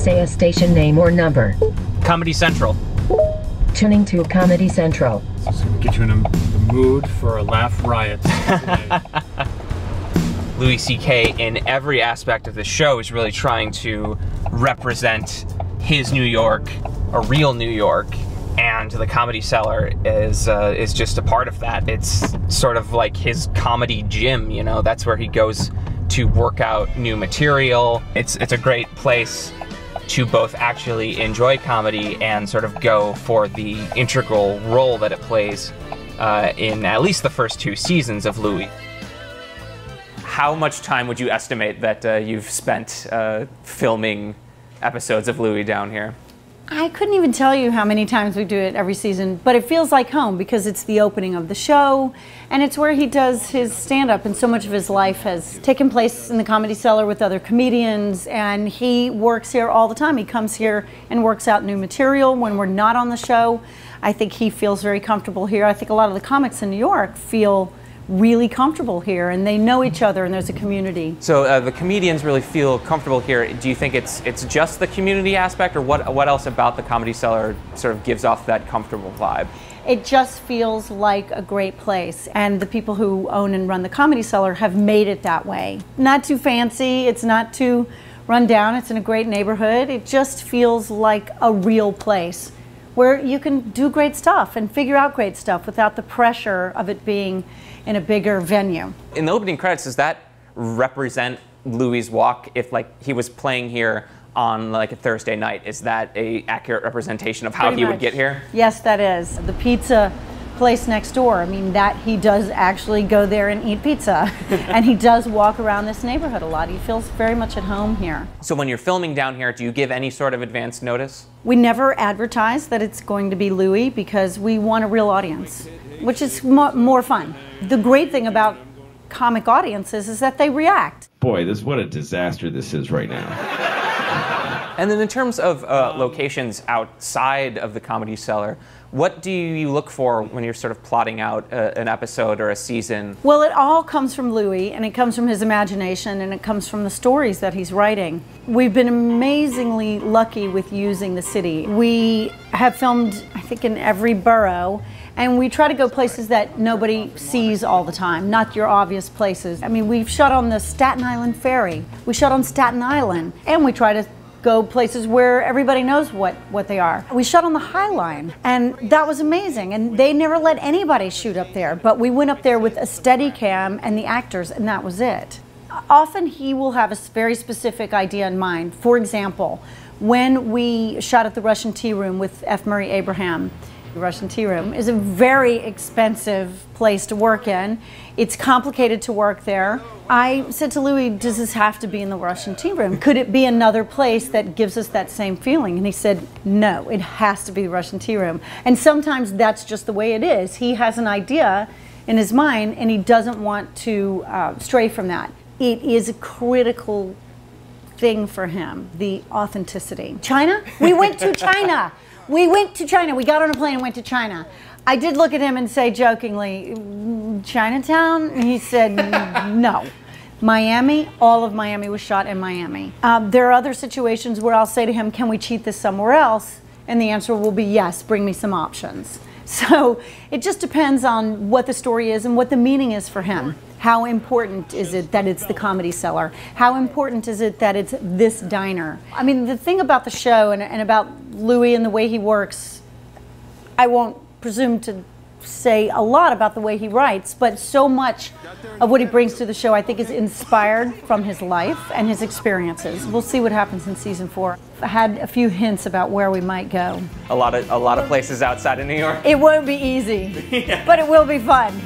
Say a station name or number. Comedy Central. Tuning to Comedy Central. It's gonna get you in the mood for a laugh riot. Louis C.K. in every aspect of the show is really trying to represent his New York, a real New York, and the Comedy Cellar is just a part of that. It's sort of like his comedy gym, you know. That's where he goes to work out new material. It's a great place to both actually enjoy comedy and sort of go for the integral role that it plays in at least the first 2 seasons of Louie. How much time would you estimate that you've spent filming episodes of Louie down here? I couldn't even tell you how many times we do it every season, but it feels like home because it's the opening of the show and it's where he does his stand-up, and so much of his life has taken place in the Comedy Cellar with other comedians, and he works here all the time. He comes here and works out new material when we're not on the show. I think he feels very comfortable here. I think a lot of the comics in New York feel really comfortable here, and they know each other, and there's a community. So the comedians really feel comfortable here. Do you think it's just the community aspect, or what else about the Comedy Cellar sort of gives off that comfortable vibe? It just feels like a great place, and the people who own and run the Comedy Cellar have made it that way. Not too fancy, it's not too run down, it's in a great neighborhood. It just feels like a real place where you can do great stuff and figure out great stuff without the pressure of it being in a bigger venue. In the opening credits, does that represent Louie's walk? If like he was playing here on like a Thursday night, is that a accurate representation of how he would get here? Yes, that is. The pizza place next door, I mean, that he does actually go there and eat pizza. And he does walk around this neighborhood a lot. He feels very much at home here. So when you're filming down here, do you give any sort of advance notice? We never advertise that it's going to be Louie because we want a real audience, which is more fun. The great thing about comic audiences is that they react. Boy, what a disaster this is right now. And then in terms of locations outside of the Comedy Cellar, what do you look for when you're sort of plotting out an episode or a season? Well, it all comes from Louie, and it comes from his imagination, and it comes from the stories that he's writing. We've been amazingly lucky with using the city. We have filmed, I think, in every borough, and we try to go places that nobody sees all the time, not your obvious places. I mean, we've shot on the Staten Island Ferry, we shot on Staten Island, and we try to go places where everybody knows what they are. We shot on the High Line, and that was amazing, and they never let anybody shoot up there, but we went up there with a Steadicam and the actors, and that was it. Often he will have a very specific idea in mind. For example, when we shot at the Russian Tea Room with F. Murray Abraham, the Russian Tea Room is a very expensive place to work in. It's complicated to work there. I said to Louie, does this have to be in the Russian Tea Room? Could it be another place that gives us that same feeling? And he said, no, it has to be the Russian Tea Room. And sometimes that's just the way it is. He has an idea in his mind and he doesn't want to stray from that. It is a critical thing for him, the authenticity. China? We went to China. We went to China. We got on a plane and went to China. I did look at him and say jokingly, Chinatown? And he said, no. Miami, all of Miami was shot in Miami. There are other situations where I'll say to him, can we cheat this somewhere else? And the answer will be yes, bring me some options. So it just depends on what the story is and what the meaning is for him. How important is it that it's the Comedy Cellar? How important is it that it's this diner? I mean, the thing about the show and about Louie and the way he works, I won't presume to say a lot about the way he writes, but so much of what he brings to the show I think is inspired from his life and his experiences. We'll see what happens in season 4. I had a few hints about where we might go. A lot of places outside of New York. It won't be easy, but it will be fun.